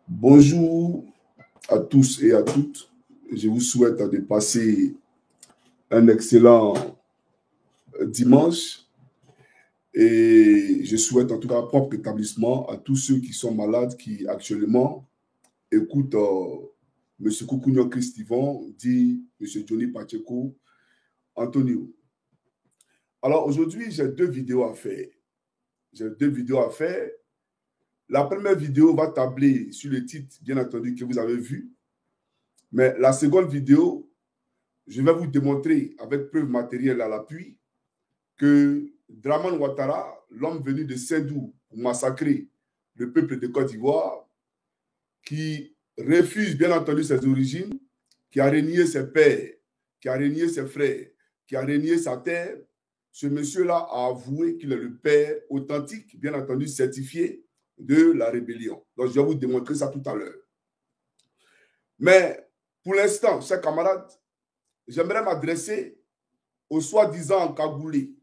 Bonjour à tous et à toutes. Je vous souhaite de passer un excellent dimanche et je souhaite en tout cas un propre établissement à tous ceux qui sont malades, qui actuellement écoutent M. Koukounio Christivon, dit M. Johnny Pacheco, Antonio. Alors aujourd'hui, j'ai deux vidéos à faire. La première vidéo va tabler sur le titre, bien entendu, que vous avez vu. Mais la seconde vidéo, je vais vous démontrer avec preuve matérielle à l'appui que Dramane Ouattara, l'homme venu de Saint-Doux pour massacrer le peuple de Côte d'Ivoire, qui refuse bien entendu ses origines, qui a renié ses pères, qui a renié ses frères, qui a renié sa terre, ce monsieur-là a avoué qu'il est le père authentique, bien entendu certifié de la rébellion. Donc je vais vous démontrer ça tout à l'heure. Mais pour l'instant, chers camarades, j'aimerais m'adresser aux soi-disant cagoulés.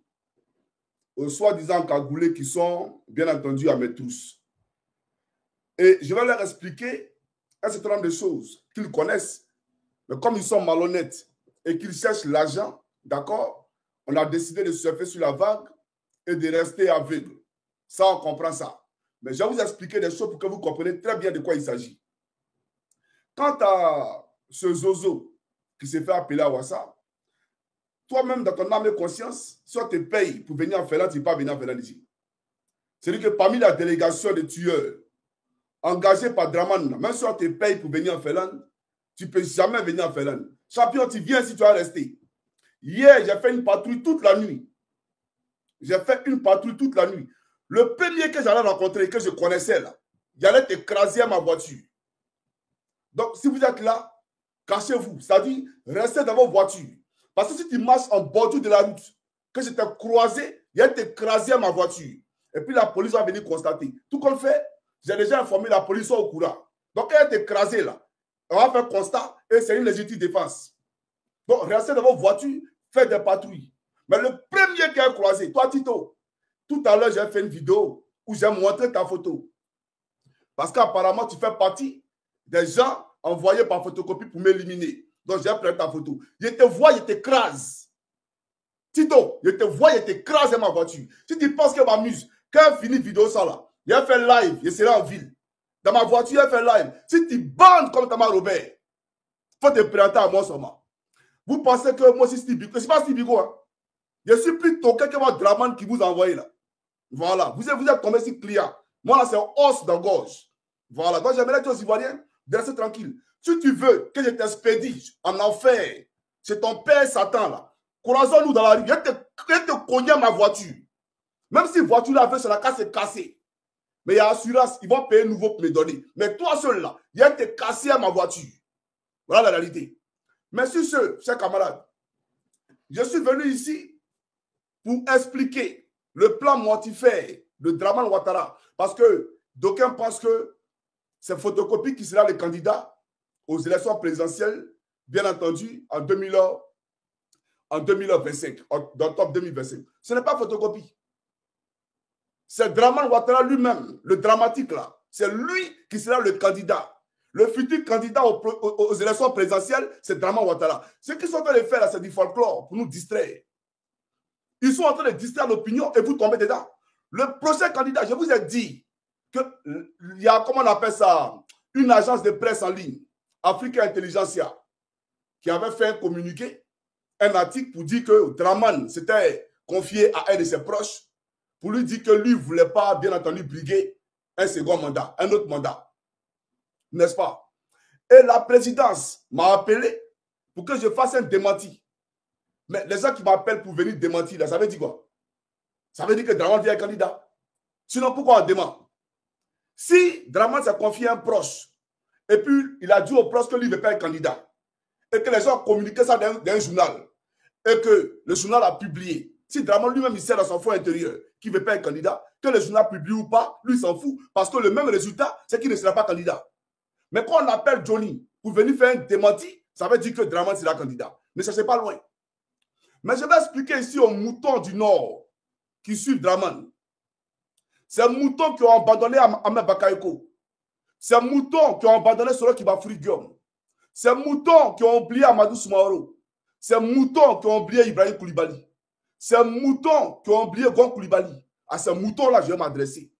Aux soi-disant cagoulés qui sont, bien entendu, à mes trousses. Et je vais leur expliquer un certain nombre de choses qu'ils connaissent. Mais comme ils sont malhonnêtes et qu'ils cherchent l'argent, d'accord, on a décidé de surfer sur la vague et de rester aveugle. Ça, on comprend ça. Mais je vais vous expliquer des choses pour que vous compreniez très bien de quoi il s'agit. Quant à ce zozo qui s'est fait appeler à Ouassa, toi-même, dans ton âme et conscience, si on te paye pour venir en Finlande, tu ne peux pas venir en Finlande ici. C'est-à-dire que parmi la délégation de tueurs engagés par Dramane, même si on te paye pour venir en Finlande, tu ne peux jamais venir en Finlande. Champion, tu viens si tu vas rester. Hier, j'ai fait une patrouille toute la nuit. Le premier que j'allais rencontrer, que je connaissais là, il allait t'écraser à ma voiture. Donc, si vous êtes là, cachez-vous. C'est-à-dire, restez dans vos voitures. Parce que si tu marches en bordure de la route, que je t'ai croisé, il allait t'écraser à ma voiture. Et puis la police va venir constater. Tout qu'on fait, j'ai déjà informé la police au courant. Donc, elle est écrasée là. On va faire constat et c'est une légitime défense. Donc, restez dans vos voitures, faites des patrouilles. Mais le premier qui a croisé, toi, Tito, tout à l'heure, j'ai fait une vidéo où j'ai montré ta photo. Parce qu'apparemment, tu fais partie des gens envoyés par photocopie pour m'éliminer. Donc, j'ai pris ta photo. Je te vois, je t'écrase. Tito, je te vois, je t'écrase dans ma voiture. Si tu penses que je m'amuse, quand je finis vidéo ça là, il a fait live, je serai en ville. Dans ma voiture, il a fait live. Si tu bandes comme Thomas Robert, il faut te présenter à moi seulement. Vous pensez que moi, c'est Steve Biko. Je ne suis pas Steve Biko. Hein? Je suis plus toqué que votre Dramane qui vous a envoyé là. Voilà. Vous êtes tombé sur client. Moi, là, c'est un os dans la gorge. Voilà. Donc, j'aimerais dire aux Ivoiriens de rester tranquille. Si tu veux que je t'expédie en enfer, c'est ton père Satan là. Croisons-nous dans la rue. Je te cogner ma voiture. Même si la voiture là, sur la casse est cassée. Mais il y a assurance, ils vont payer nouveau pour me donner. Mais toi seul là, il y a te cassé à ma voiture. Voilà la réalité. Mais sur ce, chers camarades, je suis venu ici pour expliquer le plan mortifère de Dramane Ouattara. Parce que d'aucuns pensent que c'est Photocopie qui sera le candidat aux élections présidentielles, bien entendu, en 2025, d'octobre 2025. Ce n'est pas Photocopie. C'est Dramane Ouattara lui-même, le dramatique là. C'est lui qui sera le candidat. Le futur candidat aux élections présidentielles, c'est Dramane Ouattara. Ce qu'ils sont en train de faire là, c'est du folklore pour nous distraire. Ils sont en train de distraire l'opinion et vous tombez dedans. Le prochain candidat, je vous ai dit qu'il y a, comment on appelle ça, une agence de presse en ligne, Africa Intelligentsia, qui avait fait un communiqué, un article pour dire que Dramane s'était confié à un de ses proches pour lui dire que lui ne voulait pas, bien entendu, briguer un second mandat, un autre mandat. N'est-ce pas? Et la présidence m'a appelé pour que je fasse un démenti. Mais les gens qui m'appellent pour venir démentir, là, ça veut dire quoi? Ça veut dire que Dramane vient un candidat. Sinon, pourquoi on demande? Si Dramane s'est confié à un proche, et puis il a dit au proche que lui ne veut pas être candidat, et que les gens ont communiqué ça dans un journal, et que le journal a publié, si Dramane lui-même il sait dans son fond intérieur qu'il ne veut pas être candidat, que le journal publie ou pas, lui s'en fout, parce que le même résultat, c'est qu'il ne sera pas candidat. Mais quand on appelle Johnny pour venir faire un démenti, ça veut dire que Dramane sera candidat. Ne cherchez pas loin. Mais je vais expliquer ici aux moutons du Nord qui suivent Dramane. Ces moutons qui ont abandonné Ahmed Bakayoko. Ces moutons qui ont abandonné Soro Kibafuri Guillaume. Ces moutons qui ont oublié Amadou Soumaoro. Ces moutons qui ont oublié Ibrahim Koulibaly. Ces moutons qui ont oublié Gon Koulibaly. À ces moutons-là, je vais m'adresser.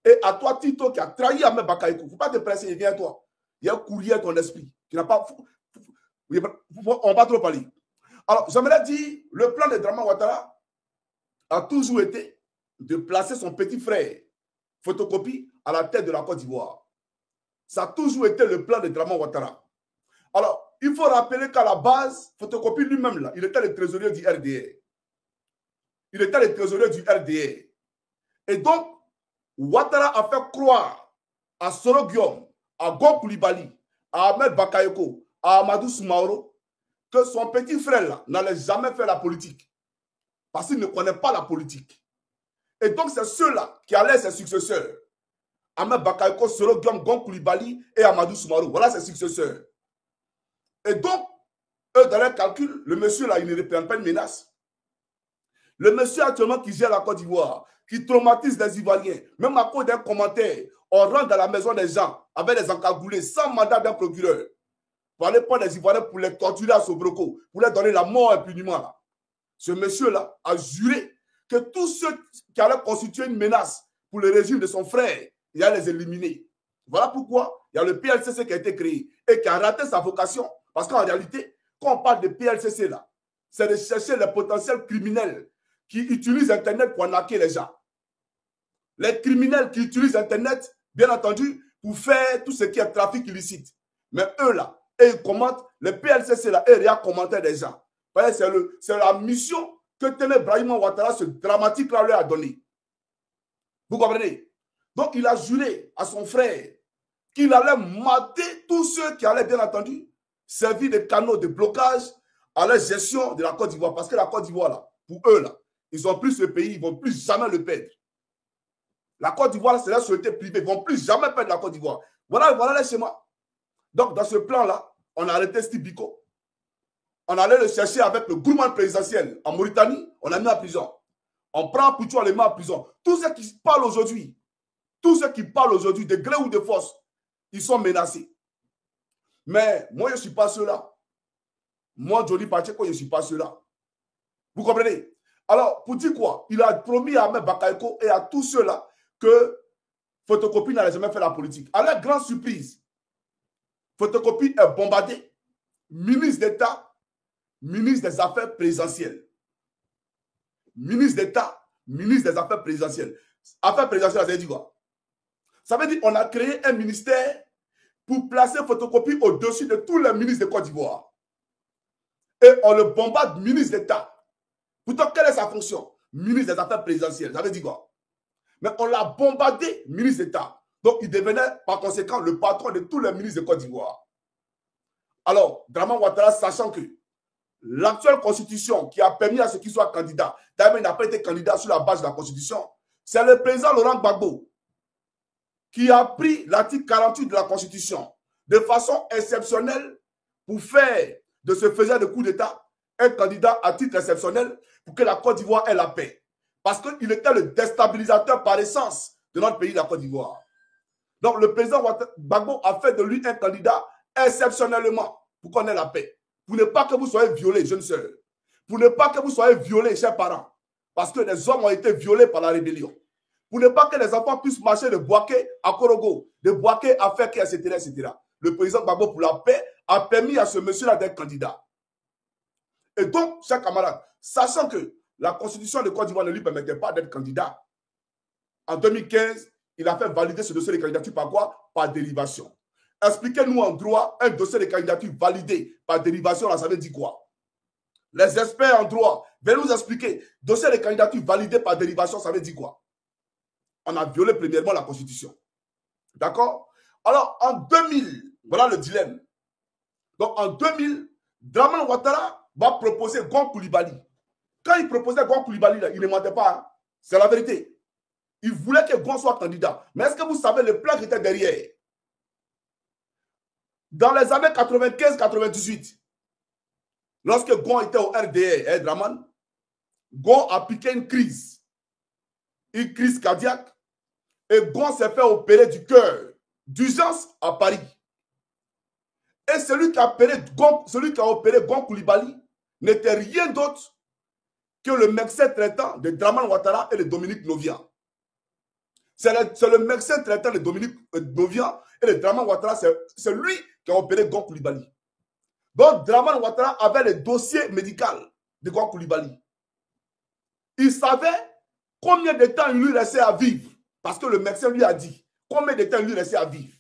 Et à toi, Tito, qui a trahi Ahmed Bakayoko. Il ne faut pas te presser, viens à toi. Il y a un courrier à ton esprit qui n'a pas... On va trop parler. Alors, j'aimerais dire, le plan de Draman Ouattara a toujours été de placer son petit frère, Photocopie, à la tête de la Côte d'Ivoire. Ça a toujours été le plan de Draman Ouattara. Alors, il faut rappeler qu'à la base, Photocopie lui-même, là, il était le trésorier du RDR. Il était le trésorier du RDR. Et donc, Ouattara a fait croire à Soro Guillaume, à Gon Koulibaly, à Ahmed Bakayoko, à Amadou Soumaoro, que son petit frère là n'allait jamais faire la politique. Parce qu'il ne connaît pas la politique. Et donc, c'est ceux-là qui allaient ses successeurs. Ahmed Bakayoko, Soro Guillaume, Gon Koulibaly et Amadou Soumaoro. Voilà ses successeurs. Et donc, eux, dans leur calcul, le monsieur là, il ne représente pas une menace. Le monsieur actuellement qui gère la Côte d'Ivoire, qui traumatise les Ivoiriens, même à cause d'un commentaire, on rentre dans la maison des gens avec des encagoulés sans mandat d'un procureur pour aller prendre les Ivoiriens pour les torturer à Sobroko, pour leur donner la mort impunément. Là. Ce monsieur-là a juré que tous ceux qui allaient constituer une menace pour le régime de son frère, il allait les éliminer. Voilà pourquoi il y a le PLCC qui a été créé et qui a raté sa vocation. Parce qu'en réalité, quand on parle de PLCC, là, c'est de chercher les potentiels criminels qui utilisent Internet pour arnaquer les gens. Les criminels qui utilisent Internet, bien entendu, pour faire tout ce qui est trafic illicite. Mais eux, là, et ils commentent, les PLCC, là, et rien commentaient des gens. C'est la mission que tenait Brahima Ouattara, ce dramatique-là, lui a donné. Vous comprenez? Donc, il a juré à son frère qu'il allait mater tous ceux qui allaient, bien entendu, servir de canaux de blocage à la gestion de la Côte d'Ivoire. Parce que la Côte d'Ivoire, là, pour eux, là, ils ont plus ce pays, ils ne vont plus jamais le perdre. La Côte d'Ivoire, c'est la société privée, ils ne vont plus jamais perdre la Côte d'Ivoire. Voilà les schémas. Donc, dans ce plan-là, on a arrêté Steve Biko. On allait le chercher avec le gouvernement présidentiel en Mauritanie, on l'a mis en prison. On prend Poutou, on le met en prison. Tous ceux qui parlent aujourd'hui, de gré ou de force, ils sont menacés. Mais moi, je ne suis pas ceux-là. Moi, Johnny Pacheco, je ne suis pas ceux-là. Vous comprenez? Alors, pour dire quoi? Il a promis à Ahmed Bakayoko et à tous ceux-là que Photocopie n'allait jamais faire la politique. À la grande surprise, Photocopie est bombardé. Ministre d'État, ministre des Affaires présidentielles. Ministre d'État, ministre des Affaires présidentielles. Affaires présidentielles, ça veut dire quoi? Ça veut dire qu'on a créé un ministère pour placer Photocopie au-dessus de tous les ministres de Côte d'Ivoire. Et on le bombarde ministre d'État. Pourtant, quelle est sa fonction? Ministre des Affaires présidentielles. Ça veut dire quoi? Mais on l'a bombardé ministre d'État. Donc, il devenait par conséquent le patron de tous les ministres de Côte d'Ivoire. Alors, Draman Ouattara, sachant que l'actuelle constitution qui a permis à ce qu'il soit candidat, d'ailleurs, il n'a pas été candidat sur la base de la constitution, c'est le président Laurent Gbagbo qui a pris l'article 48 de la constitution de façon exceptionnelle pour faire de ce faiseur de coup d'État un candidat à titre exceptionnel pour que la Côte d'Ivoire ait la paix. Parce qu'il était le déstabilisateur par essence de notre pays, la Côte d'Ivoire. Donc, le président Gbagbo a fait de lui un candidat exceptionnellement pour qu'on ait la paix. Pour ne pas que vous soyez violés, jeunes sœurs. Pour ne pas que vous soyez violés, chers parents. Parce que les hommes ont été violés par la rébellion. Pour ne pas que les enfants puissent marcher de Boaké à Korogo, de Boaké à Feke, etc., etc. Le président Gbagbo, pour la paix, a permis à ce monsieur-là d'être candidat. Et donc, chers camarades, sachant que la constitution de Côte d'Ivoire ne lui permettait pas d'être candidat, en 2015, il a fait valider ce dossier de candidature par quoi? Par dérivation. Expliquez-nous en droit un dossier de candidature validé par dérivation, là, ça veut dire quoi? Les experts en droit, venez nous expliquer. Dossier de candidature validé par dérivation, ça veut dire quoi? On a violé premièrement la Constitution. D'accord? Alors, en 2000, voilà le dilemme. Donc, en 2000, Draman Ouattara va proposer Gon Koulibaly. Quand il proposait Gon Koulibaly, là, il ne mentait pas. Hein? C'est la vérité. Il voulait que Gon soit candidat. Mais est-ce que vous savez le plan qui était derrière? Dans les années 95-98, lorsque Gon était au RDR, Draman, Gon a piqué une crise cardiaque, et Gon s'est fait opérer du cœur. d'urgence à Paris. Et celui qui a opéré Gon Coulibaly n'était rien d'autre que le médecin traitant de Draman Ouattara et de Dominique Novia. C'est le médecin traitant de Dominique Novia et de Draman Ouattara, c'est lui qui a opéré Gon Coulibaly. Donc Draman Ouattara avait le dossier médical de Gon Coulibaly. Il savait combien de temps il lui restait à vivre. Parce que le médecin lui a dit combien de temps il lui restait à vivre.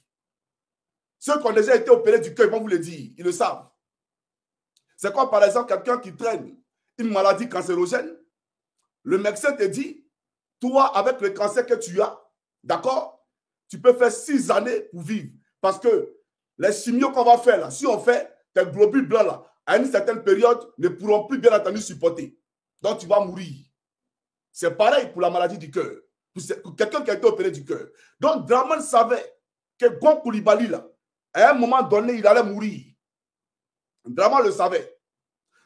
Ceux qui ont déjà été opérés du cœur, ils vont vous le dire, ils le savent. C'est comme par exemple quelqu'un qui traîne une maladie cancérogène. Le médecin te dit, toi avec le cancer que tu as, d'accord, tu peux faire 6 années pour vivre. Parce que les chimios qu'on va faire là, si on fait tes globules blancs là, à une certaine période, ne pourront plus bien entendu supporter. Donc tu vas mourir. C'est pareil pour la maladie du cœur. Pour quelqu'un qui a été opéré du cœur. Donc Draman savait que Gon Coulibaly là, à un moment donné, il allait mourir. Draman le savait.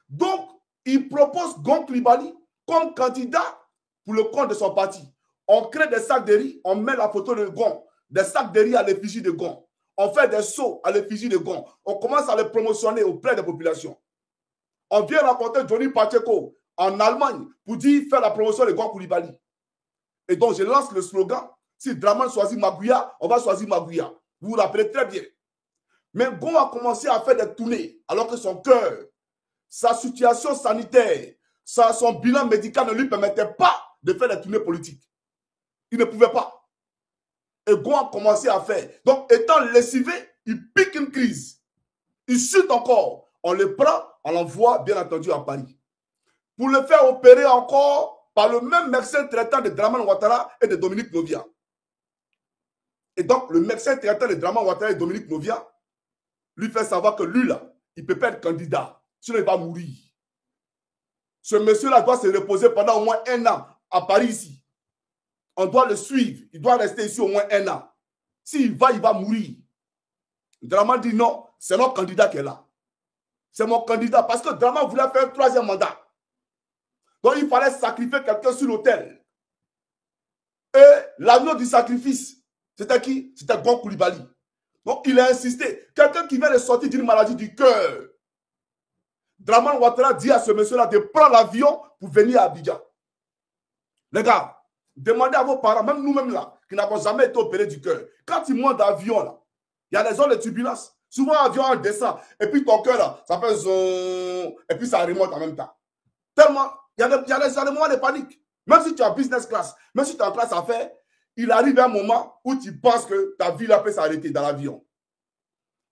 Donc, il propose Gon Coulibaly comme candidat pour le compte de son parti. On crée des sacs de riz, on met la photo de Gon, des sacs de riz à l'effigie de Gon. On fait des seaux à l'effigie de Gon. On commence à les promotionner auprès des populations. On vient rencontrer Johnny Pacheco en Allemagne pour dire faire la promotion de Gon Coulibaly. Et donc, je lance le slogan, si Draman choisit Magouya, on va choisir Magouya. Vous vous rappelez très bien. Mais Gon a commencé à faire des tournées alors que son cœur, sa situation sanitaire, son bilan médical ne lui permettait pas de faire des tournées politiques. Il ne pouvait pas. Et Gon a commencé à faire. Donc, étant lessivé, il pique une crise. Il chute encore. On le prend, on l'envoie bien entendu à Paris. Pour le faire opérer encore par le même médecin traitant de Draman Ouattara et de Dominique Novia. Et donc, le médecin traitant de Draman Ouattara et de Dominique Novia lui fait savoir que lui, là, il ne peut pas être candidat. Sinon, il va mourir. Ce monsieur-là doit se reposer pendant au moins 1 an à Paris ici. On doit le suivre. Il doit rester ici au moins 1 an. S'il va, il va mourir. Draman dit non, c'est notre candidat qui est là. C'est mon candidat. Parce que Draman voulait faire un 3e mandat. Donc, il fallait sacrifier quelqu'un sur l'autel. Et l'agneau du sacrifice, c'était qui? C'était Gon Coulibaly. Donc, il a insisté. Quelqu'un qui vient de sortir d'une maladie du cœur. Draman Ouattara dit à ce monsieur-là de prendre l'avion pour venir à Abidjan. Les gars, demandez à vos parents, même nous-mêmes là, qui n'avons jamais été opérés du cœur. Quand ils montent d'avion là, il y a des zones de turbulence. Souvent, l'avion descend. Et puis ton cœur là, ça fait zoom. Et puis ça remonte en même temps. Tellement, il y a des moments de panique. Même si tu as business class, même si tu es en classe à faire, il arrive un moment où tu penses que ta vie là peut s'arrêter dans l'avion.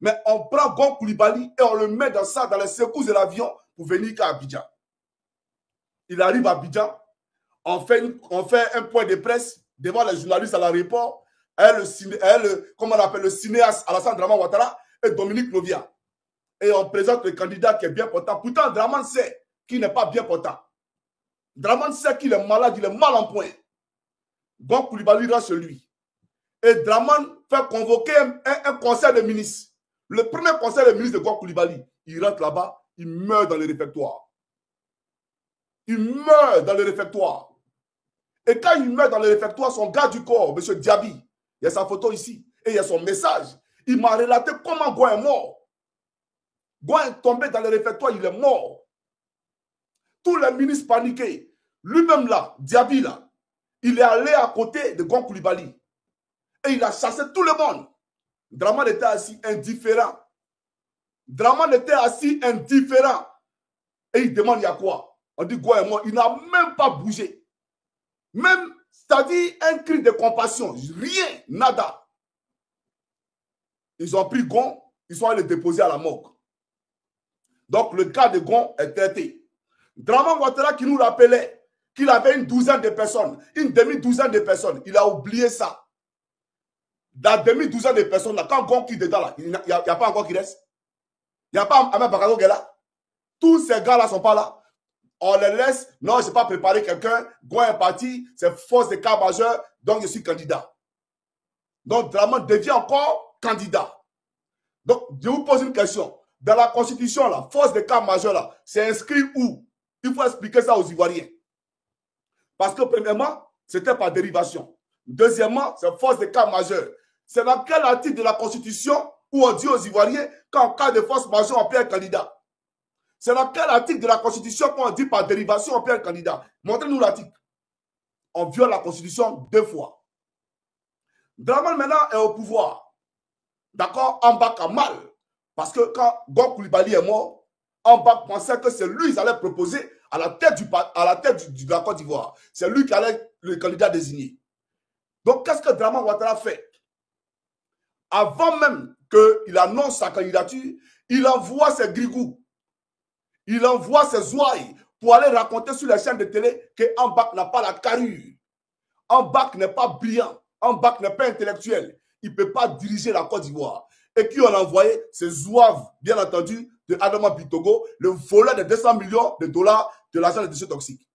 Mais on prend Gon Coulibaly et on le met dans ça, dans les secousses de l'avion pour venir à Abidjan. Il arrive à Abidjan, on fait un point de presse devant les journalistes à l'aéroport, comment on appelle, le cinéaste Alassane Draman Ouattara et Dominique Novia. Et on présente le candidat qui est bien portant. Pourtant, Draman sait qu'il n'est pas bien portant. Draman sait qu'il est malade, il est mal en point. Gon Coulibaly rentre chez lui. Et Draman fait convoquer un conseil de ministres. Le premier conseil de ministre de Gon Coulibaly, il rentre là-bas, il meurt dans le réfectoire. Il meurt dans le réfectoire. Et quand il meurt dans le réfectoire, son gars du corps, M. Diaby, il y a sa photo ici, et il y a son message. Il m'a relaté comment Gon est mort. Gon est tombé dans le réfectoire, il est mort. Tous les ministres paniqués. Lui-même là, Diaby là, il est allé à côté de Gon Coulibaly. Et il a chassé tout le monde. Draman était assis indifférent. Draman était assis indifférent. Et il demande il y a quoi? On dit Gon est mort. Il n'a même pas bougé. Même, c'est-à-dire un cri de compassion. Rien, nada. Ils ont pris Gon, ils sont allés le déposer à la morgue. Donc le cas de Gon est traité. Draman Ouattara qui nous rappelait qu'il avait une douzaine de personnes, une demi-douzaine de personnes. Il a oublié ça. La demi-douzaine de personnes, là, quand Gon quitte dedans, là, il n'y a pas encore qui reste. Il n'y a pas Ahmed Bakayoko qui est là. Tous ces gars-là ne sont pas là. On les laisse. Non, je n'ai pas préparé quelqu'un. Gon est parti. C'est force de cas majeur. Donc, je suis candidat. Donc, Draman devient encore candidat. Donc, je vous pose une question. Dans la Constitution, la force de cas majeur, là, c'est inscrit où? Il faut expliquer ça aux Ivoiriens. Parce que, premièrement, c'était par dérivation. Deuxièmement, c'est force de cas majeur. C'est dans quel article de la Constitution où on dit aux Ivoiriens qu'en cas de force majeure, on peut être candidat? C'est dans quel article de la Constitution qu'on dit par dérivation, on peut être candidat? Montrez-nous l'article. On viole la Constitution 2 fois. Dramane maintenant est au pouvoir. D'accord? Ambak a mal. Parce que quand Gon Coulibaly est mort, Ambak pensait que c'est lui qui allait proposer à la tête de la Côte d'Ivoire. C'est lui qui allait être le candidat désigné. Donc, qu'est-ce que Dramane Ouattara fait? Avant même qu'il annonce sa candidature, il envoie ses grigous, il envoie ses ouailles pour aller raconter sur les chaînes de télé que Ambak n'a pas la carrure. Ambak n'est pas brillant. Ambak n'est pas intellectuel. Il ne peut pas diriger la Côte d'Ivoire. Et qui on a envoyé? C'est Zouave, bien entendu, de Adama Bitogo, le voleur de 200 millions de dollars de l'argent des déchets toxiques.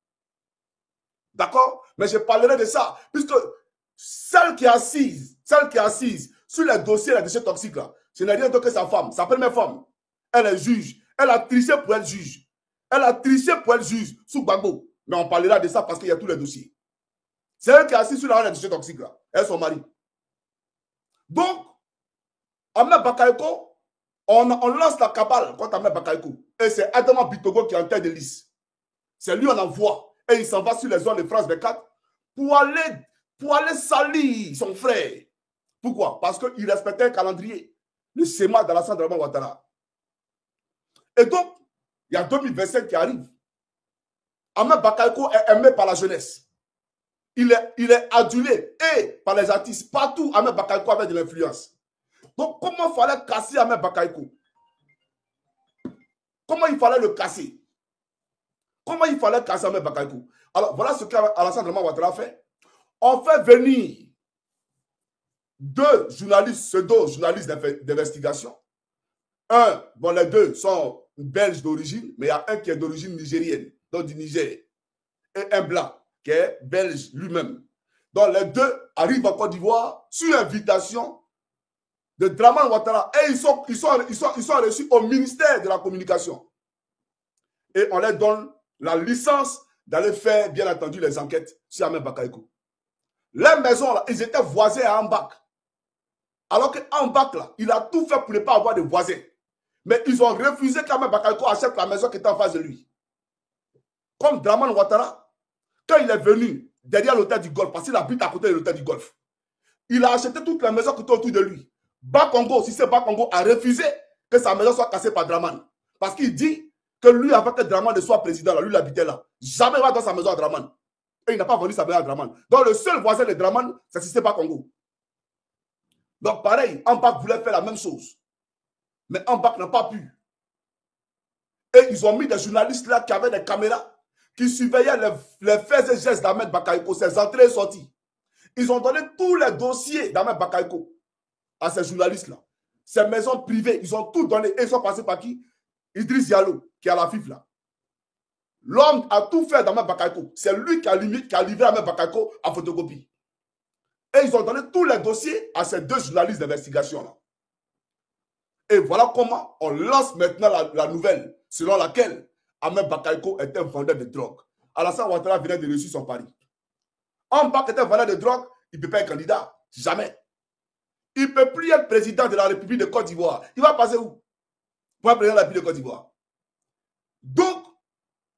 D'accord? Mais je parlerai de ça, puisque celle qui est assise sur les dossiers des déchets toxiques, là, ce n'est rien d'autre que sa femme, sa première femme. Elle est juge. Elle a triché pour être juge. Elle a triché pour être juge sous Gbagbo. Mais on parlera de ça parce qu'il y a tous les dossiers. C'est elle qui est assise sur l'argent des déchets toxiques, là. Elle est son mari. Donc, Ahmed Bakayoko, on lance la cabale contre Ahmed Bakayoko. Et c'est Adama Bitogo qui est en tête de liste. C'est lui on envoie. Et il s'en va sur les zones de France 24 pour aller salir son frère. Pourquoi? Parce qu'il respectait un calendrier. Le SEMA d'Alassane Dramane Ouattara. Et donc, il y a 2025 qui arrive. Ahmed Bakayoko est aimé par la jeunesse. Il est adulé et par les artistes. Partout, Ahmed Bakayoko avait de l'influence. Donc, comment fallait casser Ahmed Bakayoko? Comment il fallait le casser? Comment il fallait casser Ahmed Bakayoko? Alors, voilà ce qu'Alassane Dramane Ouattara a fait. On fait venir 2 journalistes, pseudo-journalistes d'investigation. Bon, les 2 sont belges d'origine, mais il y a un qui est d'origine nigérienne, donc du Niger. Et un blanc, qui est belge lui-même. Donc, les 2 arrivent en Côte d'Ivoire sur invitation de Dramane Ouattara. Et ils sont reçus au ministère de la Communication. Et on leur donne la licence d'aller faire, bien entendu, les enquêtes sur Ahmed Bakayoko. Les maisons, là, ils étaient voisins à Ambak. Alors qu'Ambak, là, il a tout fait pour ne pas avoir de voisins. Mais ils ont refusé qu'Ahmed Bakayoko achète la maison qui était en face de lui. Comme Dramane Ouattara, quand il est venu derrière l'hôtel du Golfe, parce qu'il habite à côté de l'hôtel du Golfe, il a acheté toutes les maisons qui étaient autour de lui. Bakongo, si c'est Bakongo, a refusé que sa maison soit cassée par Dramane. Parce qu'il dit que lui, avant que Dramane soit président, là, lui, il habitait là. Jamais il va dans sa maison à Dramane. Et il n'a pas vendu sa maison à Dramane. Donc, le seul voisin de Dramane, c'est si c'est Bakongo. Donc, pareil, Ambak voulait faire la même chose. Mais Ambak n'a pas pu. Et ils ont mis des journalistes là qui avaient des caméras, qui surveillaient les faits et gestes d'Ahmed Bakayoko, ses entrées et sorties. Ils ont donné tous les dossiers d'Ahmed Bakayoko à ces journalistes-là. Ces maisons privées, ils ont tout donné. Et ils sont passés par qui? Idriss Diallo, qui est à la FIF là. L'homme a tout fait d'Ahmed Bakayoko. C'est lui qui a livré Ahmed Bakayoko à photocopie. Et ils ont donné tous les dossiers à ces 2 journalistes d'investigation là. Et voilà comment on lance maintenant la nouvelle selon laquelle Ahmed Bakayoko était un vendeur de drogue. Alassane Ouattara venait de reçu son pari. Ambak était un vendeur de drogue, il ne peut pas être candidat. Jamais. Il ne peut plus être président de la République de Côte d'Ivoire. Il va passer où? Pour être président de la République de Côte d'Ivoire. Donc,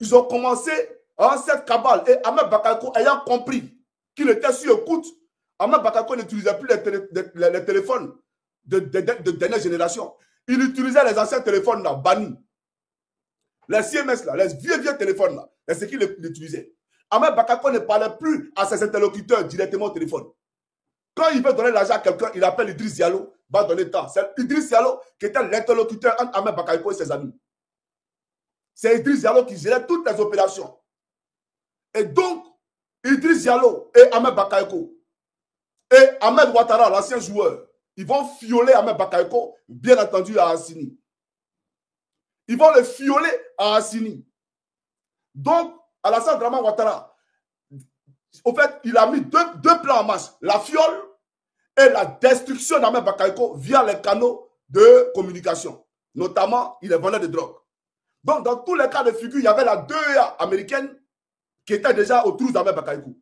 ils ont commencé cette cabale. Et Ahmed Bakayoko ayant compris qu'il était sur écoute, Ahmed Bakayoko n'utilisait plus les téléphones de dernière génération. Il utilisait les anciens téléphones là, bannis. Les CMS là, les vieux téléphones là, c'est ce qu'il utilisait. Ahmed Bakayoko ne parlait plus à ses interlocuteurs directement au téléphone. Quand il veut donner l'argent à quelqu'un, il appelle Idriss Diallo, va donner le temps. C'est Idriss Diallo qui était l'interlocuteur entre Ahmed Bakayoko et ses amis. C'est Idriss Diallo qui gérait toutes les opérations. Et donc, Idriss Diallo et Ahmed Bakayoko et Ahmed Ouattara, l'ancien joueur, ils vont fioler Ahmed Bakayoko, bien entendu, à Assini. Ils vont le fioler à Assini. Donc, Alassane Dramane Ouattara, au fait, il a mis deux plans en marche. La fiole et la destruction d'Ahmed Bakayoko via les canaux de communication. Notamment, il est vendeur de drogue. Donc, dans tous les cas de figure, il y avait la DEA américaine qui était déjà autour d'Ahmed Bakayoko.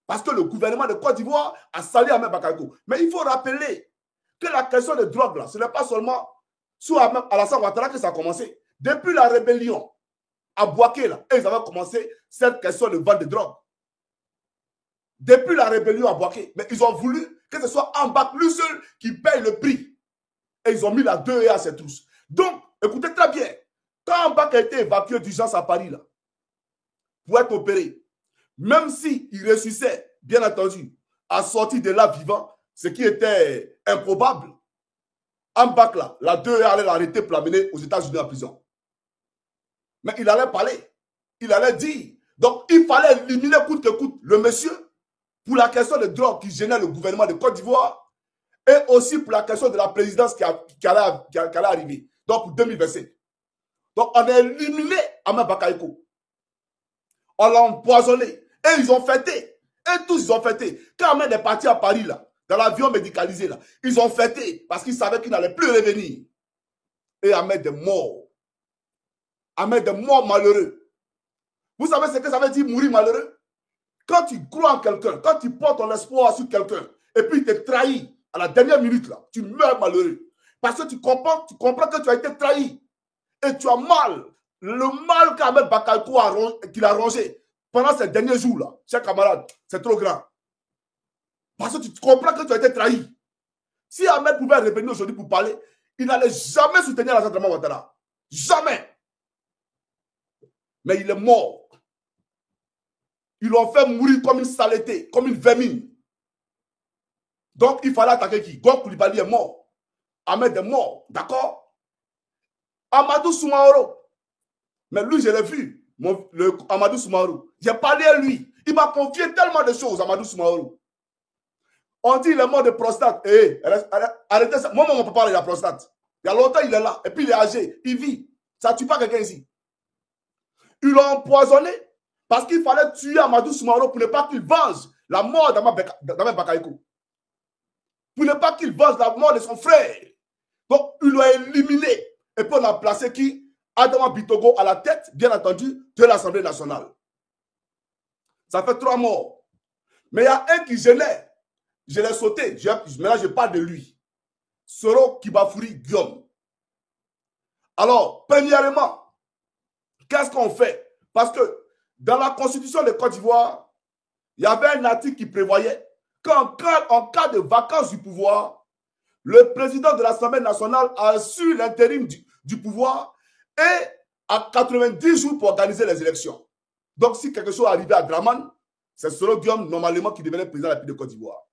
Parce que le gouvernement de Côte d'Ivoire a sali Ahmed Bakayoko. Mais il faut rappeler que la question de drogue, là, ce n'est pas seulement sous Alassane Ouattara que ça a commencé. Depuis la rébellion à Bouaké, là, ils avaient commencé cette question de vente de drogue. Depuis la rébellion à Bouaké. Mais ils ont voulu que ce soit Ambak lui seul qui paye le prix. Et ils ont mis la 2E à ses trousses. Donc, écoutez très bien. Quand Ambak a été évacué d'urgence à Paris, là, pour être opéré, même s'il réussissait, bien entendu, à sortir de là vivant, ce qui était improbable, Ambak, là, la 2E allait l'arrêter pour l'amener aux États-Unis en prison. Mais il allait parler. Il allait dire. Donc, il fallait éliminer coûte que coûte le monsieur pour la question de drogue qui gênait le gouvernement de Côte d'Ivoire et aussi pour la question de la présidence qui allait arriver. Donc, pour 2027. Donc, on a éliminé Ahmed Bakayoko. On l'a empoisonné. Et ils ont fêté. Et tous, ils ont fêté. Quand Ahmed est parti à Paris, là, dans l'avion médicalisé, là, ils ont fêté parce qu'ils savaient qu'il n'allait plus revenir. Et Ahmed est mort. Ahmed est mort malheureux. Vous savez ce que ça veut dire mourir malheureux? Quand tu crois en quelqu'un, quand tu portes ton espoir sur quelqu'un, et puis il te trahit à la dernière minute, là, tu meurs malheureux. Parce que tu comprends que tu as été trahi. Et tu as mal. Le mal qu'Ahmed Bakayoko a rongé pendant ces derniers jours-là, chers camarades, c'est trop grand. Parce que tu comprends que tu as été trahi. Si Ahmed pouvait revenir aujourd'hui pour parler, il n'allait jamais soutenir Alassane Dramane Ouattara. Jamais. Mais il est mort. Ils l'ont fait mourir comme une saleté, comme une vermine. Donc, il fallait attaquer qui? Gok Koulibaly est mort. Ahmed est mort. D'accord? Amadou Soumaoro. Mais lui, je l'ai vu. Amadou Soumaoro. J'ai parlé à lui. Il m'a confié tellement de choses, Amadou Soumaoro. On dit qu'il est mort de prostate. Arrêtez ça. Moi, mon papa, il a la prostate. Il y a longtemps, il est là. Et puis, il est âgé. Il vit. Ça ne tue pas quelqu'un ici. Ils l'ont empoisonné parce qu'il fallait tuer Amadou Soumaoro pour ne pas qu'il venge la mort d'Ahmed Bakayoko. Pour ne pas qu'il venge la mort de son frère. Donc, ils l'ont éliminé. Et puis, on a placé qui? Adama Bitogo à la tête, bien entendu, de l'Assemblée nationale. Ça fait 3 morts. Mais il y a un qui gênait. Je l'ai sauté. Maintenant, je parle de lui. Soro Kibafouri Guillaume. Alors, premièrement, qu'est-ce qu'on fait? Parce que dans la constitution de Côte d'Ivoire, il y avait un article qui prévoyait qu'en cas de vacance du pouvoir, le président de l'Assemblée nationale assure l'intérim du pouvoir et a 90 jours pour organiser les élections. Donc, si quelque chose arrivait à Dramane, c'est Soro Guillaume, normalement, qui devenait président de la République de Côte d'Ivoire.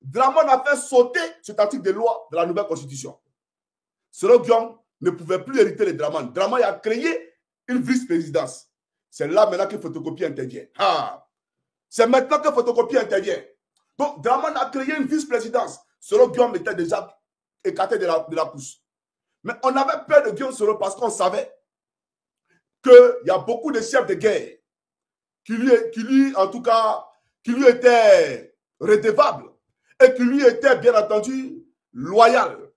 Dramane a fait sauter cet article de loi de la nouvelle constitution. Soro Guillaume ne pouvait plus hériter de Dramane. Dramane a créé une vice-présidence. C'est là maintenant que photocopie intervient. C'est maintenant que photocopie intervient. Donc, Dramane a créé une vice-présidence. Soro Guillaume était déjà écarté de la pousse. Mais on avait peur de Guillaume Soro parce qu'on savait qu'il y a beaucoup de chefs de guerre qui lui étaient redevables et qui lui étaient, bien entendu, loyaux.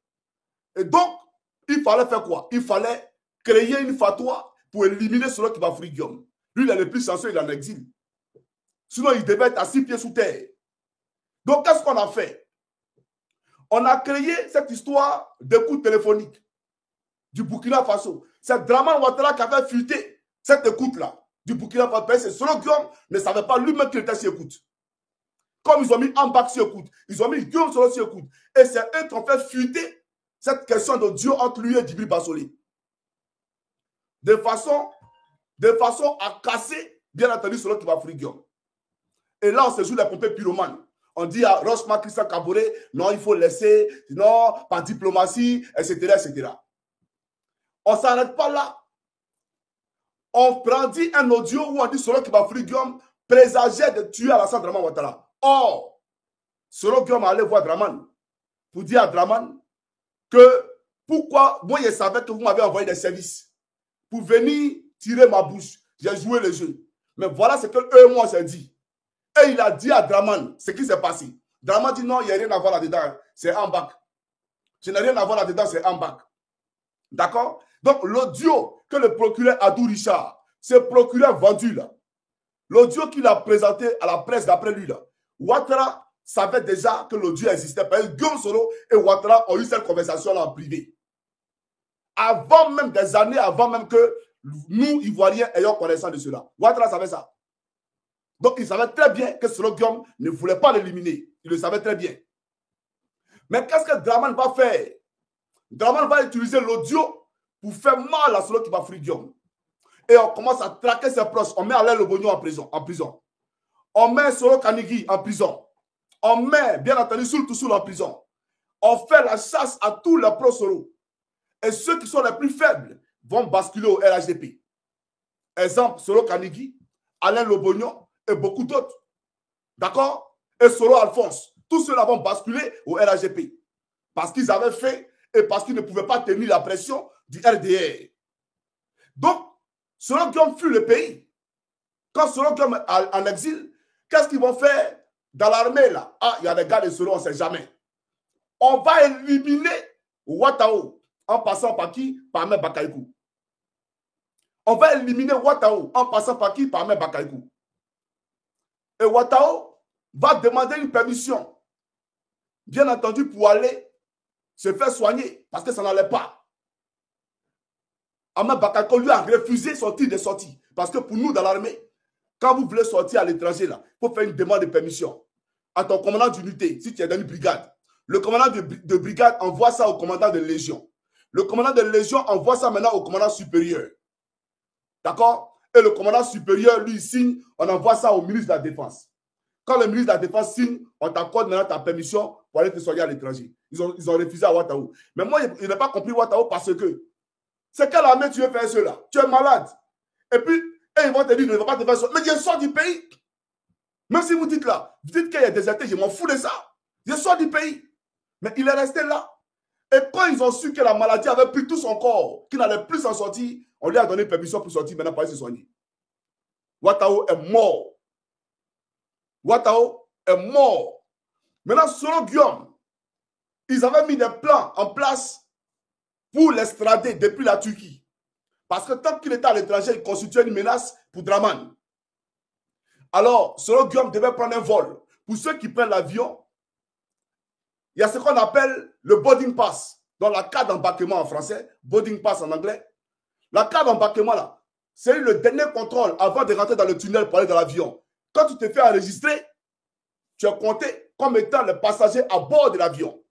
Et donc, il fallait faire quoi? Il fallait créer une fatwa pour éliminer Soro Kibafouri Guillaume. Lui, il est le plus chanceux, il est en exil. Sinon, il devait être à 6 pieds sous terre. Donc, qu'est-ce qu'on a fait? On a créé cette histoire d'écoute téléphonique du Burkina Faso. C'est Dramane Ouattara qui avait fuité cette écoute-là du Burkina Faso. C'est Soro Guillaume ne savait pas lui-même qu'il était sur écoute. Comme ils ont mis Ambak sur écoute, ils ont mis Guillaume Soro sur écoute. Et c'est eux qui ont fait fuiter cette question d'audio entre lui et Djibril Bassolé. De façon à casser, bien entendu, Soro Kibafouri Guillaume. Et là, on se joue les pompées pyromanes. On dit à Rochma Christian Kaboré, non, il faut laisser, sinon, par diplomatie, etc., etc. On ne s'arrête pas là. On brandit un audio où on dit Soro Kibafouri Guillaume présageait de tuer Alassane Dramane Ouattara. Or, Soro Guillaume allait voir Dramane pour dire à Dramane que pourquoi, moi je savais que vous m'avez envoyé des services pour venir tirer ma bouche. J'ai joué le jeu. Mais voilà ce que eux et moi j'ai dit. Et il a dit à Dramane ce qui s'est passé. Dramane dit non, il n'y a rien à voir là-dedans. C'est Ambak. Je n'ai rien à voir là-dedans, c'est Ambak. D'accord? Donc l'audio que le procureur Adou Richard, ce procureur vendu là, l'audio qu'il a présenté à la presse d'après lui là, Ouattara savait déjà que l'audio existait. Parce que Guillaume Soro et Ouattara ont eu cette conversation-là en privé. Avant même des années, avant même que nous, Ivoiriens, ayons connaissance de cela. Ouattara savait ça. Donc, il savait très bien que Soro Guillaume ne voulait pas l'éliminer. Il le savait très bien. Mais qu'est-ce que Dramane va faire? Dramane va utiliser l'audio pour faire mal à Soro Kibafoury Guillaume. Et on commence à traquer ses proches. On met Alain Lobogno en prison. On met Soro Kanigui en prison. On met, bien entendu, Soul Toussoul en prison. On fait la chasse à tous les proches Soro. Et ceux qui sont les plus faibles vont basculer au RHDP. Exemple, Soro Kanigui, Alain Lobogno et beaucoup d'autres. D'accord? Et Soro Alphonse. Tous ceux-là vont basculer au RHDP. Parce qu'ils avaient fait et parce qu'ils ne pouvaient pas tenir la pression du RDR. Donc, Soro Guillaume fuit le pays. Quand Soro Guillaume est en exil, qu'est-ce qu'ils vont faire dans l'armée là? Ah, il y a des gars de Soro, on ne sait jamais. On va éliminer Ouattao en passant par qui? Par Ahmed Bakaykou. On va éliminer Ouattao en passant par qui? Par Ahmed Bakaykou. Et Ouattao va demander une permission, bien entendu, pour aller se faire soigner, parce que ça n'allait pas. Ahmed Bakaykou lui a refusé son titre de sortie. Parce que pour nous, dans l'armée, quand vous voulez sortir à l'étranger, il faut faire une demande de permission à ton commandant d'unité, si tu es dans une brigade. Le commandant de brigade envoie ça au commandant de légion. Le commandant de légion envoie ça maintenant au commandant supérieur. D'accord? Et le commandant supérieur, lui, signe, on envoie ça au ministre de la Défense. Quand le ministre de la Défense signe, on t'accorde maintenant ta permission pour aller te soigner à l'étranger. Ils ont refusé à Ouattao. Mais moi, je n'ai pas compris Ouattao parce que c'est quelle armée tu veux faire cela? Tu es malade. Et puis, ils vont te dire, ne va pas te faire ça. Mais je sors du pays. Même si vous dites là, vous dites qu'il y a déserté, je m'en fous de ça. Je sors du pays. Mais il est resté là. Et quand ils ont su que la maladie avait pris tout son corps, qu'il n'allait plus s'en sortir, on lui a donné permission pour sortir maintenant pour aller se soigner. Ouattao est mort. Ouattao est mort. Maintenant, Soro Guillaume, ils avaient mis des plans en place pour l'extrader depuis la Turquie. Parce que tant qu'il était à l'étranger, il constituait une menace pour Dramane. Alors, Soro Guillaume devait prendre un vol. Pour ceux qui prennent l'avion, il y a ce qu'on appelle le boarding pass. Dans la carte d'embarquement en français, boarding pass en anglais. La carte d'embarquement là, c'est le dernier contrôle avant de rentrer dans le tunnel pour aller dans l'avion. Quand tu te fais enregistrer, tu es compté comme étant le passager à bord de l'avion.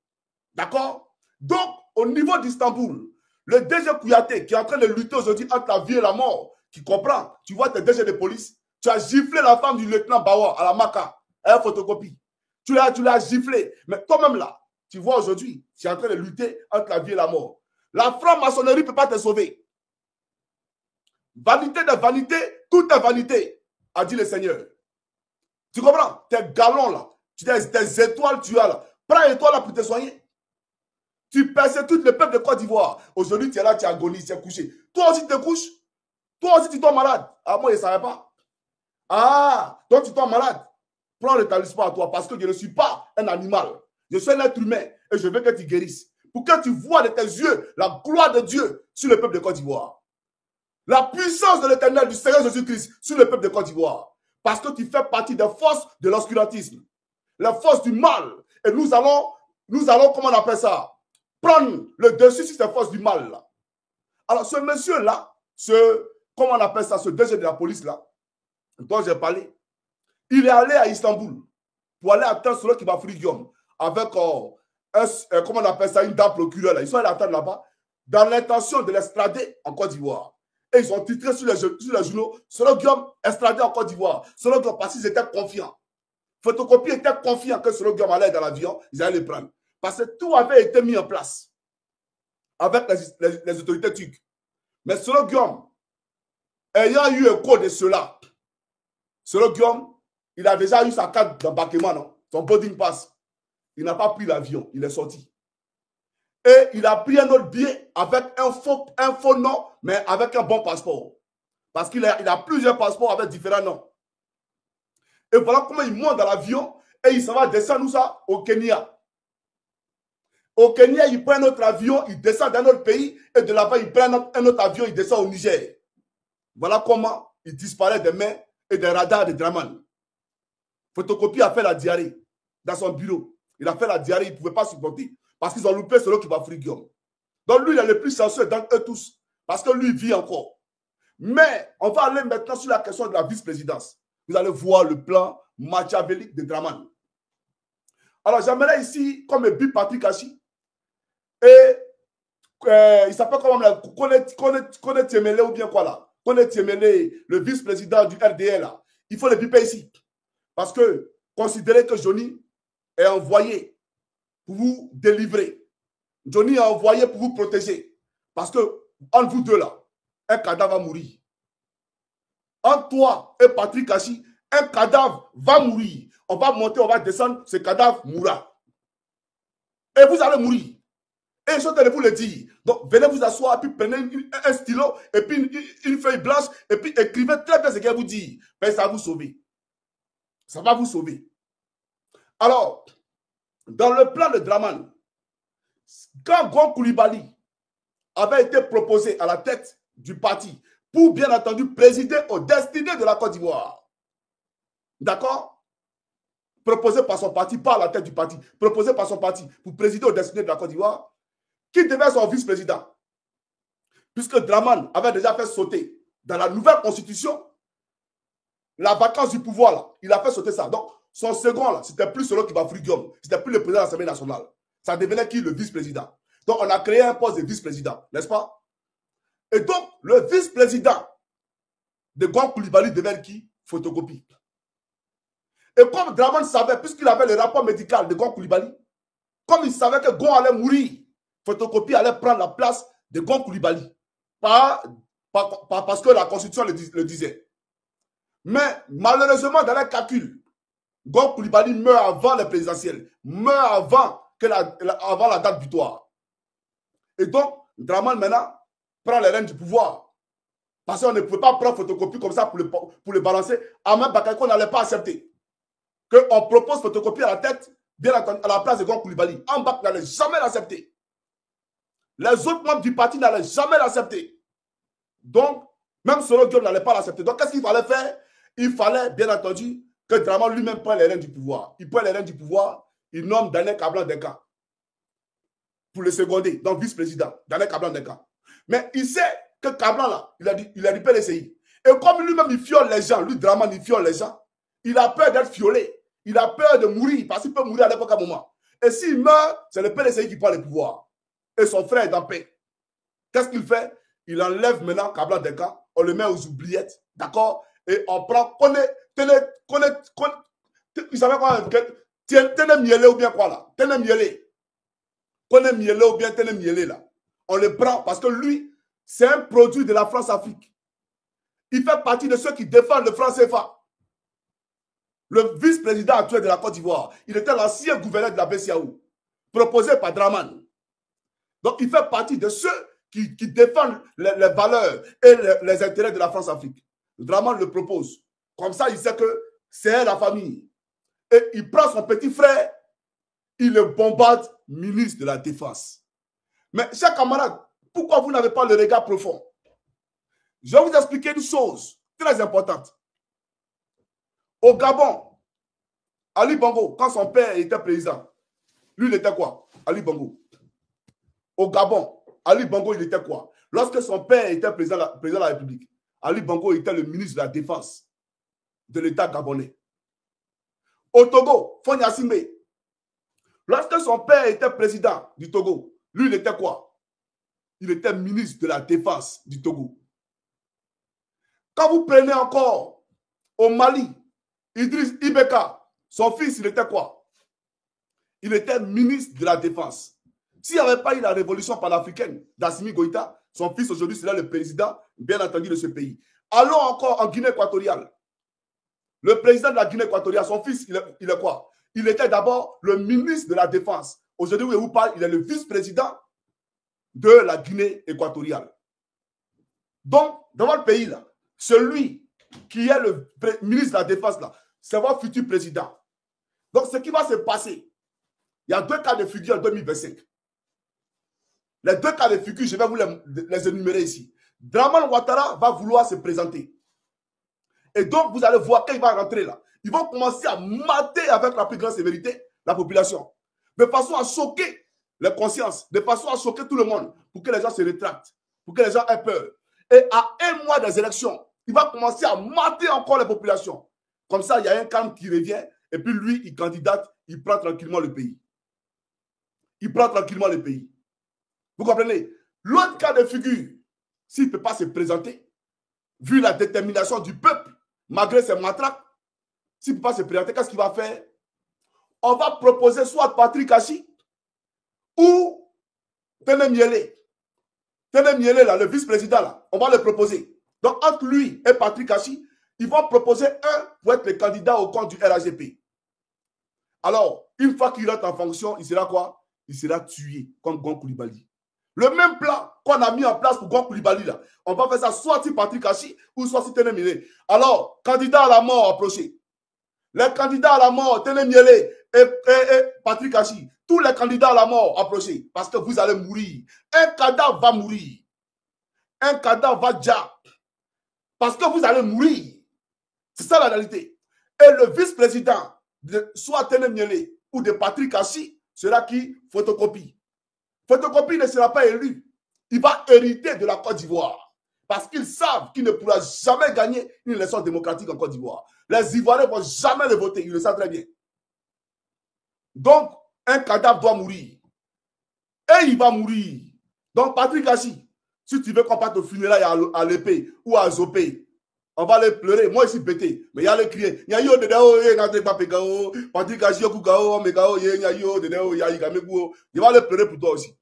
D'accord? Donc, au niveau d'Istanbul, le DG Kouyaté qui est en train de lutter aujourd'hui entre la vie et la mort, qui comprend, tu vois tes DG de police, tu as giflé la femme du lieutenant Bawa à la Maca, à la photocopie. Tu l'as giflé. Mais toi-même là, tu vois aujourd'hui, tu es en train de lutter entre la vie et la mort. La franc-maçonnerie ne peut pas te sauver. Vanité de vanité, tout est vanité, a dit le Seigneur. Tu comprends? Tes galons là, tes étoiles tu as là. Prends une étoile là pour te soigner. Tu persécutes le peuple de Côte d'Ivoire. Aujourd'hui, tu es là, tu agonises, tu es couché. Toi aussi, tu te couches. Toi aussi, tu tombes malade. Ah, moi, je ne savais pas. Ah, toi, tu tombes malade. Prends le talisman à toi parce que je ne suis pas un animal. Je suis un être humain et je veux que tu guérisses. Pour que tu vois de tes yeux la gloire de Dieu sur le peuple de Côte d'Ivoire. La puissance de l'Éternel du Seigneur Jésus-Christ sur le peuple de Côte d'Ivoire. Parce que tu fais partie des forces de l'obscurantisme. Les forces du mal. Et nous allons, comment on appelle ça? Prendre le dessus sur ces forces du mal là. Alors ce monsieur-là, comment on appelle ça, ce DG de la police là, dont j'ai parlé, il est allé à Istanbul pour aller attendre Soro Kibafoury Guillaume avec, comment on appelle ça, une dame procureur là. Ils sont allés attendre là-bas dans l'intention de l'extrader en Côte d'Ivoire. Et ils ont titré sur les journaux, Soro Guillaume extradé en Côte d'Ivoire. Soro Guillaume parce qu'ils étaient confiants. Photocopie était confiant que Soro Guillaume allait dans l'avion, ils allaient le prendre. Parce que tout avait été mis en place avec les autorités turques. Mais Soro Guillaume, ayant eu un code de cela, Soro Guillaume, il a déjà eu sa carte d'embarquement, non? Son boarding pass. Il n'a pas pris l'avion, il est sorti. Et il a pris un autre billet avec un faux nom, mais avec un bon passeport. Parce qu'il a plusieurs passeports avec différents noms. Et voilà comment il monte dans l'avion et il s'en va descendre où ça? Au Kenya. Au Kenya, il prend un autre avion, il descend d'un autre pays et de là-bas, il prend un autre avion, il descend au Niger. Voilà comment il disparaît des mains et des radars de Dramane. Photocopie a fait la diarrhée. dans son bureau. Il a fait la diarrhée, il ne pouvait pas supporter. Parce qu'ils ont loupé celui qui va Guillaume. Donc lui, il est le plus chanceux d'entre eux tous. Parce que lui, il vit encore. Mais on va aller maintenant sur la question de la vice-présidence. Vous allez voir le plan machiavélique de Draman. Alors, j'aimerais ici, comme le but Patrick Hachi, et il s'appelle comment Kone Tiemele ou bien quoi là? Kone Tiemele, le vice-président du RDL là. Il faut le biper ici. Parce que considérez que Johnny est envoyé pour vous délivrer. Johnny est envoyé pour vous protéger. Parce que entre vous deux là, un cadavre va mourir. Entre toi et Patrick Hachi, un cadavre va mourir. On va monter, on va descendre, ce cadavre mourra. Et vous allez mourir. Et je vais vous le dire. Donc, venez vous asseoir, puis prenez un stylo, et puis une feuille blanche, et puis écrivez très bien ce qu'elle vous dit. Mais ça va vous sauver. Ça va vous sauver. Alors, dans le plan de Draman, quand Gon Coulibaly avait été proposé à la tête du parti pour, bien entendu, présider aux destinées de la Côte d'Ivoire, d'accord? Proposé par son parti, pas à la tête du parti, proposé par son parti pour présider aux destinées de la Côte d'Ivoire, qui devait être son vice-président. Puisque Draman avait déjà fait sauter dans la nouvelle constitution la vacance du pouvoir, là. Il a fait sauter ça. Donc, son second, là, c'était plus celui qui va Guillaume. C'était plus le président de l'Assemblée nationale. Ça devenait qui? Le vice-président. Donc, on a créé un poste de vice-président, n'est-ce pas? Et donc, le vice-président de Gon Coulibaly devait qui? Photocopie. Et comme Draman savait, puisqu'il avait le rapport médical de Gon Coulibaly, comme il savait que Gon allait mourir, Photocopie allait prendre la place de Gon Coulibaly. Pas parce que la Constitution le disait. Mais malheureusement, dans les calculs, Gon Coulibaly meurt avant les présidentielles, meurt avant la date butoir. Et donc, Draman maintenant prend les rênes du pouvoir. Parce qu'on ne pouvait pas prendre Photocopie comme ça pour le balancer. Ahmed Bakayoko n'allait pas accepter qu'on propose Photocopie à la tête, bien à la place de Gon Coulibaly. Ambak n'allait jamais l'accepter. Les autres membres du parti n'allaient jamais l'accepter. Donc, même Solo Diop n'allait pas l'accepter. Donc, qu'est-ce qu'il fallait faire? Il fallait, bien entendu, que Draman lui-même prenne les rênes du pouvoir. Il prend les rênes du pouvoir, il nomme Daniel Kablan-Denka pour le seconder, donc vice-président, Daniel Kablan-Denka. Mais il sait que Kablan, là, il a du PLCI. Et comme lui-même, il fiole les gens, lui, Draman, il fiole les gens, il a peur d'être fiolé. Il a peur de mourir, parce qu'il peut mourir à n'importe quel moment. Et s'il meurt, c'est le PLCI qui prend le pouvoir. Et son frère est en paix. Qu'est-ce qu'il fait? Il enlève maintenant Kablan-Denka, on le met aux oubliettes, d'accord? Et on prend, il savait quoi? Tene Miele ou bien quoi là? Tene Miele. Kone Miele ou bien Tene Miele là. On le prend parce que lui, c'est un produit de la France-Afrique. Il fait partie de ceux qui défendent le franc CFA. Le vice-président actuel de la Côte d'Ivoire, il était l'ancien gouverneur de la BCAO, proposé par Draman. Donc, il fait partie de ceux qui défendent les valeurs et les intérêts de la France-Afrique. Draman le propose. Comme ça, il sait que c'est la famille. Et il prend son petit frère, il le bombarde ministre de la Défense. Mais, chers camarades, pourquoi vous n'avez pas le regard profond? Je vais vous expliquer une chose très importante. Au Gabon, Ali Bongo, quand son père était président, lui, il était quoi? Ali Bongo. Au Gabon, Ali Bongo, il était quoi? Lorsque son père était président de la République, Ali Bongo était le ministre de la Défense de l'État gabonais. Au Togo, Fonia Simbe, lorsque son père était président du Togo, lui, il était quoi? Il était ministre de la Défense du Togo. Quand vous prenez encore au Mali, Idriss Ibeka, son fils, il était quoi? Il était ministre de la Défense. S'il n'y avait pas eu la révolution panafricaine d'Assimi Goïta, son fils aujourd'hui serait le président, bien entendu, de ce pays. Allons encore en Guinée équatoriale. Le président de la Guinée équatoriale, son fils, il est quoi? Il était d'abord le ministre de la Défense. Aujourd'hui, où je vous parle, il est le vice-président de la Guinée équatoriale. Donc, dans votre pays, là, celui qui est le ministre de la Défense, là, c'est votre futur président. Donc, ce qui va se passer, il y a 2 cas de figure en 2025. Les 2 cas de figure, je vais vous les énumérer ici. Draman Ouattara va vouloir se présenter. Et donc, vous allez voir quand il va rentrer là, ils vont commencer à mater avec la plus grande sévérité la population, de façon à choquer les consciences, de façon à choquer tout le monde, pour que les gens se rétractent, pour que les gens aient peur. Et à un mois des élections, il va commencer à mater encore les populations. Comme ça, il y a un calme qui revient, et puis lui, il candidate, il prend tranquillement le pays. Il prend tranquillement le pays. Vous comprenez? L'autre cas de figure, s'il ne peut pas se présenter, vu la détermination du peuple, malgré ses matraques, s'il ne peut pas se présenter, qu'est-ce qu'il va faire? On va proposer soit Patrick Achi ou Tene Miele. Tene Miele, là, le vice-président, là, on va le proposer. Donc, entre lui et Patrick Achi, ils vont proposer un pour être le candidat au compte du RAGP. Alors, une fois qu'il rentre en fonction, il sera quoi? Il sera tué comme Gon Coulibaly. Le même plan qu'on a mis en place pour Gon Coulibaly, là, on va faire ça soit sur Patrick Achi ou soit sur Tene Miele. Alors, candidat à la mort approché. Les candidats à la mort, Tene Miele et Patrick Achi, tous les candidats à la mort approchez parce que vous allez mourir. Un cadavre va mourir. Un cadavre va déjà. Parce que vous allez mourir. C'est ça la réalité. Et le vice-président, soit Tene Miele ou de Patrick Achi, sera qui? Photocopie. Photocopie ne sera pas élu. Il va hériter de la Côte d'Ivoire. Parce qu'ils savent qu'il ne pourra jamais gagner une élection démocratique en Côte d'Ivoire. Les Ivoiriens ne vont jamais le voter. Ils le savent très bien. Donc, un cadavre doit mourir. Et il va mourir. Donc, Patrick Achi, si tu veux qu'on parte au funérailles à l'épée ou à Zopé, on va les pleurer. Moi, ici, pété. Mais il y a les crier. Il y a yo de deo, il y a des papegao, Patrick Achi, Okugao, Megao, il y a yo de deo, il y a Igamego. Je vais les pleurer pour toi aussi.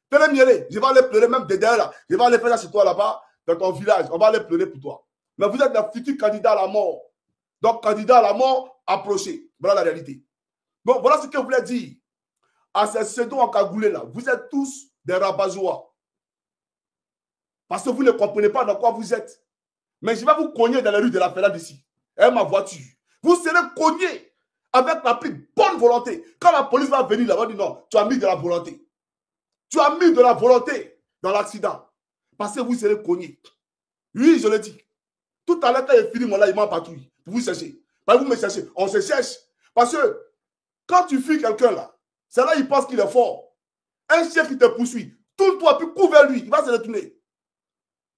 Tene Miele, je vais aller pleurer même de derrière là. Je vais aller faire ça chez toi là-bas, dans ton village. On va aller pleurer pour toi. Mais vous êtes le futur candidat à la mort. Donc, candidat à la mort, approchez. Voilà la réalité. Donc, voilà ce que je voulais dire. À ces pseudos en cagoulé là, vous êtes tous des rabat-joie. Parce que vous ne comprenez pas dans quoi vous êtes. Mais je vais vous cogner dans la rue de la Fela d'ici. Et ma voiture. Vous serez cogné avec la plus bonne volonté. Quand la police va venir là, on va dire non, tu as mis de la volonté. Tu as mis de la volonté dans l'accident. Parce que vous serez cogné. Oui, je le dis. Tout à l'heure, quand il finit, là, il m'a patrouille. Pour vous chercher. Pas vous me cherchez. On se cherche. Parce que quand tu fuis quelqu'un là, c'est là il pense qu'il est fort. Un chien qui te poursuit, tourne-toi, puis couvre lui, il va se retourner.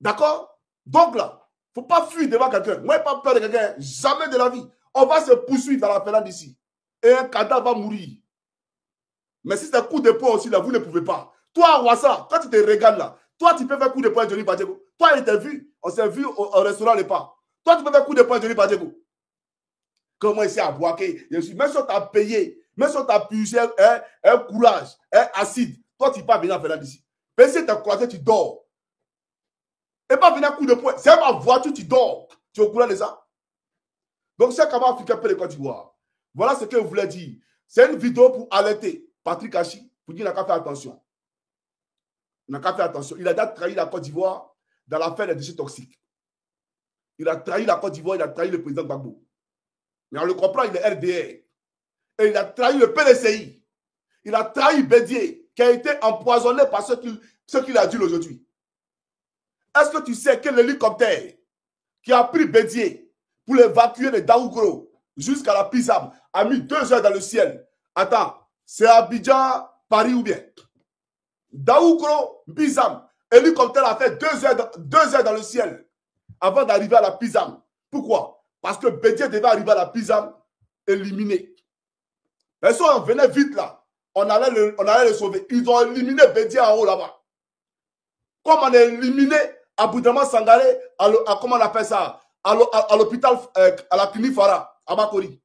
D'accord? Donc là, il ne faut pas fuir devant quelqu'un. Moi, je n'ai pas peur de quelqu'un. Jamais de la vie. On va se poursuivre dans la Fela d'ici. Et un cadavre va mourir. Mais si c'est coup de poing aussi, là, vous ne pouvez pas. Toi, Wassa, quand tu te regardes là, toi, tu peux faire coup de poing à Johnny Badjego. Toi, il t'a vu. On s'est vu au restaurant Les Pas. Toi, tu peux faire coup de poing à Johnny Badjego. Comment ici à Boaké, je suis, même si on t'a payé, même si on t'a payé un courage, un acide, toi, tu ne peux pas venir faire d'ici. Mais si tu as croisé, tu dors. Et pas venir à coup de poing. C'est ma voiture, tu dors. Tu es au courant de ça? Donc, c'est comment Africain peut les Côte d'Ivoire. Voilà ce que je voulais dire. C'est une vidéo pour alerter Patrick Achi, pour dire qu'il n'a qu'à faire attention. Il n'a qu'à faire attention. Il a déjà trahi la Côte d'Ivoire dans l'affaire des déchets toxiques. Il a trahi la Côte d'Ivoire, il a trahi le président Gbagbo. Mais on le comprend, il est RDR. Et il a trahi le PDCI. Il a trahi Bédié, qui a été empoisonné par ce qu'il a dit aujourd'hui. Est-ce que tu sais que l'hélicoptère qui a pris Bédié pour l'évacuer de Daougro jusqu'à la Pisam a mis 2 heures dans le ciel? Attends, c'est Abidjan, Paris ou bien? Daougro, Pisam, hélicoptère a fait 2 heures dans le ciel avant d'arriver à la Pisam. Pourquoi? Parce que Bédié devait arriver à la Pisam éliminé. Personne venait vite là. On allait le sauver. Ils ont éliminé Bédié en haut là-bas. Comme on a éliminé Aboudraman Sangaré, comment on appelle ça? À l'hôpital, à la clinique Farah, à Bakori.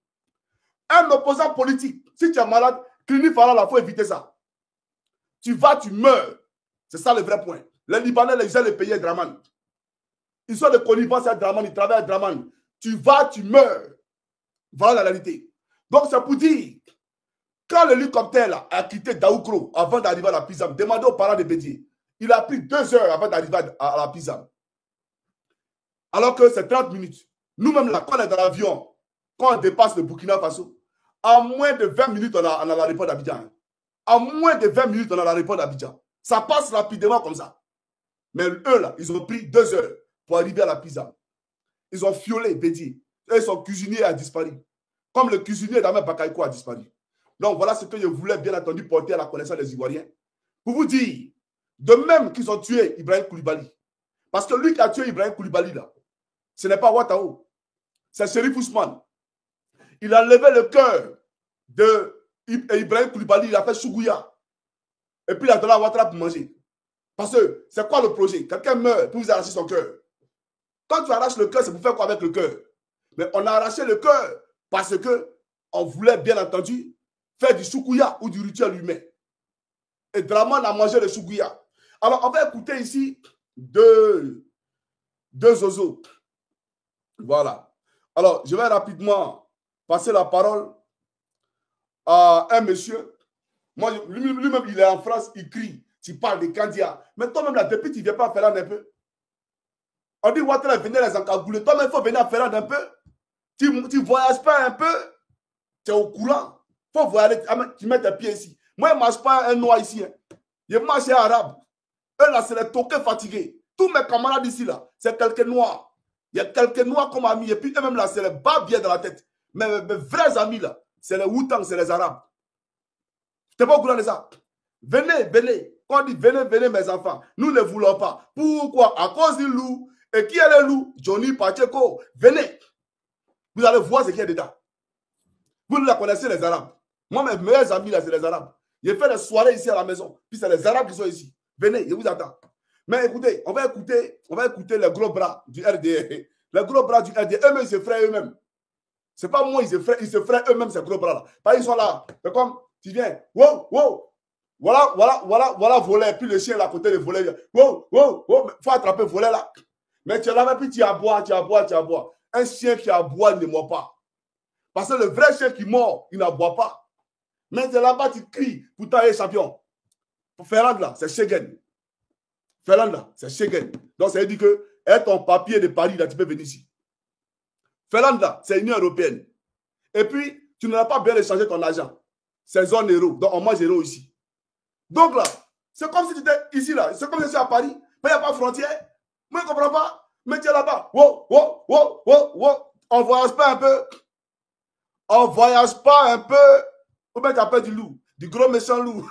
Un opposant politique, si tu es malade, clinique Farah, il faut éviter ça. Tu vas, tu meurs. C'est ça le vrai point. Les Libanais, les gens, les pays Draman. Ils sont de connivence à Draman, ils travaillent à Draman. Tu vas, tu meurs. Voilà la réalité. Donc, c'est pour dire, quand l'hélicoptère a quitté Daougro avant d'arriver à la Pisam, demandez aux parents de Bédié, il a pris 2 heures avant d'arriver à la Pisam. Alors que c'est 30 minutes. Nous-mêmes, là, quand on est dans l'avion, quand on dépasse le Burkina Faso, en moins de 20 minutes, on a l'aéroport d'Abidjan. En moins de 20 minutes, on a l'aéroport d'Abidjan. Ça passe rapidement comme ça. Mais eux, là, ils ont pris 2 heures pour arriver à la Pisam. Ils ont fiolé Bédié. Et son cuisinier a disparu. Comme le cuisinier d'Ahmed Bakayoko a disparu. Donc, voilà ce que je voulais bien entendu porter à la connaissance des Ivoiriens. Pour vous dire, de même qu'ils ont tué Ibrahim Koulibaly. Parce que lui qui a tué Ibrahim Koulibaly, là, ce n'est pas Ouattao. C'est Chérif Ousmane. Il a levé le cœur d'Ibrahim Koulibaly. Il a fait Chougouya. Et puis il a donné à Ouattara pour manger. Parce que c'est quoi le projet? Quelqu'un meurt pour vous arracher son cœur. Quand tu arraches le cœur, c'est pour faire quoi avec le cœur? Mais on a arraché le cœur parce qu'on voulait bien entendu faire du choukouya ou du rituel humain. Et Draman a mangé le choukouya. Alors on va écouter ici deux zozos. Voilà. Alors je vais rapidement passer la parole à un monsieur. Moi, lui-même, il est en France, il crie. Tu parles des candidats. Mais toi-même, là, depuis, tu ne viens pas à Ferrand un peu. On dit, Ouattara, venez les encagouler. Toi-même, il faut venir à Ferrand un peu. Tu ne voyages pas un peu. Tu es au courant. Il faut voyager. Tu mets tes pieds ici. Moi, je ne marche pas un noir ici. Hein. Je marche un arabe. Eux, là, c'est les toqués fatigués. Tous mes camarades ici, là, c'est quelques noirs. Il y a quelques noirs comme amis. Et puis, eux-mêmes, là, c'est les bas bien dans la tête. Mais mes vrais amis, là, c'est les Woutang, c'est les arabes. Tu n'es pas au courant de ça? Venez, venez. Quand on dit venez, venez, mes enfants, nous ne voulons pas. Pourquoi? À cause du loup. Et qui est le loup? Johnny Pacheco. Venez. Vous allez voir ce qu'il y a dedans. Vous ne la connaissez, les Arabes. Moi, mes meilleurs amis, là, c'est les Arabes. J'ai fait des soirées ici à la maison. Puis c'est les Arabes qui sont ici. Venez, je vous attends. Mais écoutez, on va écouter les gros bras du RDA. Les gros bras du RDA, eux-mêmes, ils se fraient eux-mêmes. C'est pas moi, ils se fraient eux-mêmes, ces gros bras-là. Parce qu'ils sont là. C'est comme, tu viens, wow, wow. Voilà, volet. Puis le chien là à côté de volet. Wow, wow, wow. Faut attraper le volet là. Mais tu es là, puis tu aboies. Un chien qui aboie ne mord pas. Parce que le vrai chien qui mord, il n'aboie pas. Mais tu es là-bas, tu cries. Pourtant, il est champion. Ferrand là, c'est Schengen. Ferrand là, c'est Schengen. Donc, ça veut dire que est ton papier de Paris là, tu peux venir ici. Ferrand là, c'est l'Union européenne. Et puis, tu n'as pas bien échangé ton argent. C'est zone euro. Donc, on mange euro ici. Donc là, c'est comme si tu étais ici, là. C'est comme si tu étais à Paris. Mais il n'y a pas de frontière. Moi, je ne comprends pas. Mais tu es là-bas. Wow. On ne voyage pas un peu. On ne voyage pas un peu. Ou bien tu as peur du loup. Du gros méchant loup.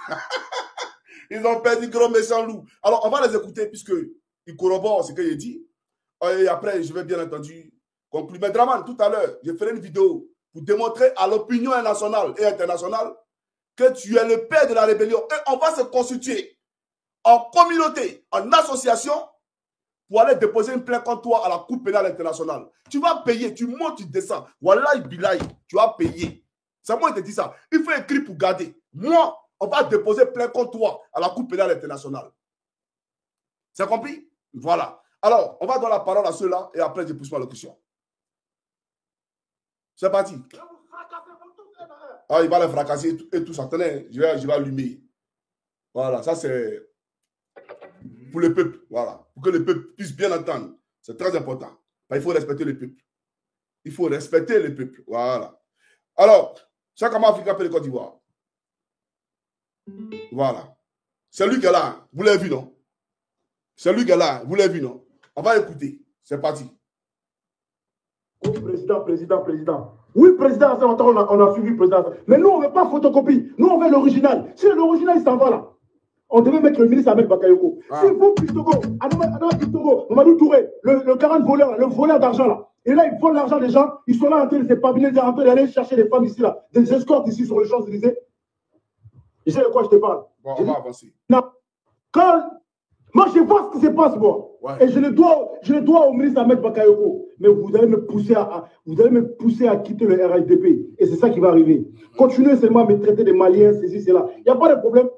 Ils ont peur du gros méchant loup. Alors, on va les écouter puisqu'ils corroborent ce que j'ai dit. Et après, je vais bien entendu conclure. Mais Draman, tout à l'heure, je ferai une vidéo pour démontrer à l'opinion nationale et internationale que tu es le père de la rébellion. Et on va se constituer en communauté, en association, pour aller déposer une plainte contre toi à la Cour pénale internationale. Tu vas payer, tu montes, tu descends. Wallahi billahi, tu vas payer. C'est moi qui te dis ça. Il faut écrire pour garder. Moi, on va déposer plainte contre toi à la Cour pénale internationale. C'est compris? Voilà. Alors, on va donner la parole à ceux-là et après, je pousse ma locution. C'est parti. Ah, il va les fracasser et tout ça. Tenez, je vais allumer. Voilà, ça c'est pour le peuple. Voilà, pour que le peuple puisse bien entendre. C'est très important. Il faut respecter le peuple. Il faut respecter le peuple. Voilà. Alors, chaque Africain appelle le Côte d'Ivoire. Voilà. C'est lui qui est là. Vous l'avez vu, non? C'est lui qui est là. Vous l'avez vu, non? On va écouter. C'est parti. Oh, président. Oui, président, on a suivi le président. Mais nous, on ne veut pas photocopie. Nous, on veut l'original. Si l'original, il s'en va là. On devait mettre le ministre Ahmed Bakayoko. Ah. C'est vous, Pistogo, Mamadou Touré, le 40 voleur, le voleur d'argent là. Et là, ils volent l'argent des gens. Ils sont là en train de se paviner, en train d'aller chercher des femmes ici, là. Des escortes ici sur les Champs-Élysées. Je sais de quoi je te parle. Bon, on va avancer. Non. Moi, je vois ce qui se passe, moi. Ouais. Et je le dois au ministre Ahmed Bakayoko. Mais vous allez me pousser à quitter le RHDP. Et c'est ça qui va arriver. Continuez seulement à me traiter des Maliens, ceci, cela. Il n'y a pas de problème.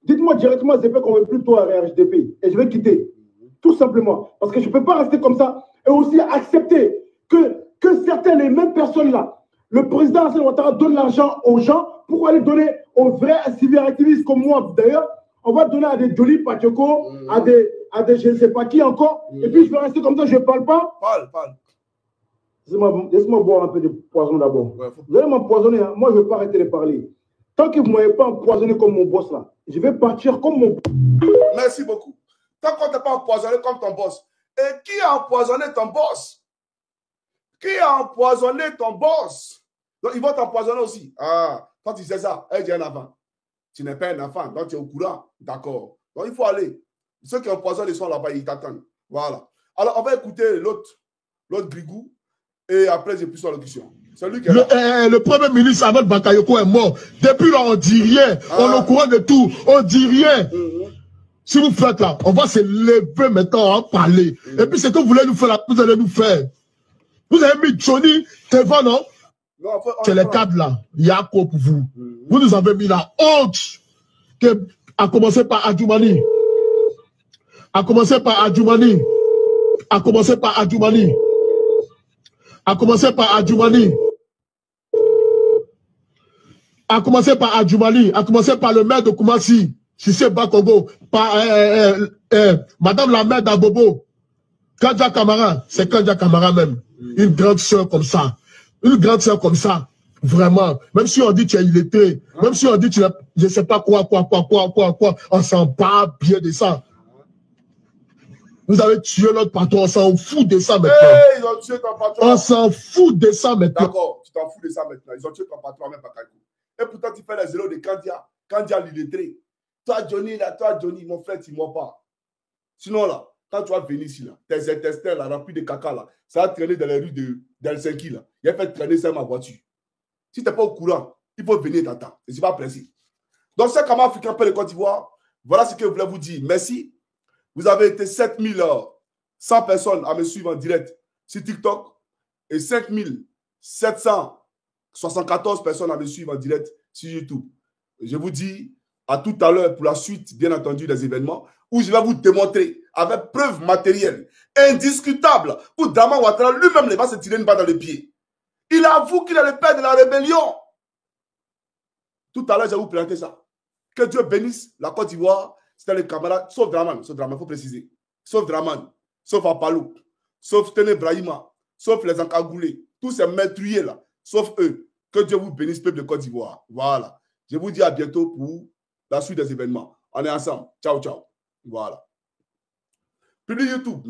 Dites-moi directement, c'est qu'on ne veut plus toi à RHDP. Et je vais quitter. Tout simplement. Parce que je ne peux pas rester comme ça. Et aussi accepter que certaines, les mêmes personnes-là, le président Alassane Ouattara donne l'argent aux gens pour aller donner aux vrais civils activistes comme moi. D'ailleurs, on va donner à des Johnny Pacheco, à des je ne sais pas qui encore. Et puis je vais rester comme ça, je ne parle pas. Parle. Laisse-moi boire un peu de poison d'abord. Ouais, vous allez m'empoisonner, hein? Moi je ne vais pas arrêter de parler. Tant que vous ne m'avez pas empoisonné comme mon boss là, je vais partir comme mon... Merci beaucoup. Tant qu'on ne t'a pas empoisonné comme ton boss. Et qui a empoisonné ton boss? Qui a empoisonné ton boss? Donc ils vont t'empoisonner aussi. Ah, Quand tu sais ça, elle dit un enfant. Tu n'es pas un enfant, donc tu es au courant. D'accord. Donc il faut aller. Ceux qui empoisonnent les soins là-bas, ils t'attendent. Voilà. Alors on va écouter l'autre Grigou. Et après, j'ai plus sur l'audition. Le premier ministre Ahmed Bakayoko est mort. Depuis là, on dit rien. On est au courant de tout. On dit rien. Si vous faites là, on va se lever maintenant, on va parler. Et puis, c'est que vous voulez nous faire là, vous allez nous faire. Vous avez mis Johnny Teva, non? C'est les cadres là. Il y a quoi pour vous? Vous nous avez mis la honte. À commencer par Adjoumani. À commencer par Adjoumani. À commencer par Adjoumani. À commencer par Adjoumani. À commencer par Adjoumani. À commencer par le maire de Koumassi. Sissé Bakongo. Par Madame la maire d'Abobo. Kadja Kamara. C'est Kadja Kamara même. Une grande sœur comme ça. Une grande sœur comme ça. Vraiment. Même si on dit tu es illettré. Même si on dit tu es, je sais pas quoi. On s'en bat bien de ça. Vous avez tué notre patron, on s'en fout de ça maintenant. Hey, ils ont tué ton patron. On s'en fout de ça maintenant. D'accord, tu t'en fous de ça maintenant. Ils ont tué ton patron, même pas Kakou. Et pourtant, tu fais les zéros de Kandia l'illettré. Toi, Johnny, mon frère, tu ne mens pas. Sinon, là, quand tu vas venir ici, là, tes intestins, là, remplis de caca, là, ça va traîner dans les rues d'Helsinki, là. Il a fait traîner ça ma voiture. Si tu n'es pas au courant, il faut venir t'attendre. Je ne suis pas pressé. Donc, c'est comment Africain peut le Côte d'Ivoire. Voilà ce que je voulais vous dire. Merci. Vous avez été 7100 personnes à me suivre en direct sur TikTok et 5774 personnes à me suivre en direct sur YouTube. Je vous dis à tout à l'heure pour la suite, bien entendu, des événements où je vais vous démontrer avec preuve matérielle, indiscutable, où Dama Ouattara lui-même va se tirer une balle dans le pied. Il avoue qu'il est le père de la rébellion. Tout à l'heure, je vais vous présenter ça. Que Dieu bénisse la Côte d'Ivoire. C'était les camarades, sauf Draman, il faut préciser. Sauf Draman, sauf Apalou, sauf Tene Brahima, sauf les Ankagoulés, tous ces meurtriers là, sauf eux. Que Dieu vous bénisse, peuple de Côte d'Ivoire. Voilà. Je vous dis à bientôt pour la suite des événements. On est ensemble. Ciao, ciao. Voilà. Public YouTube.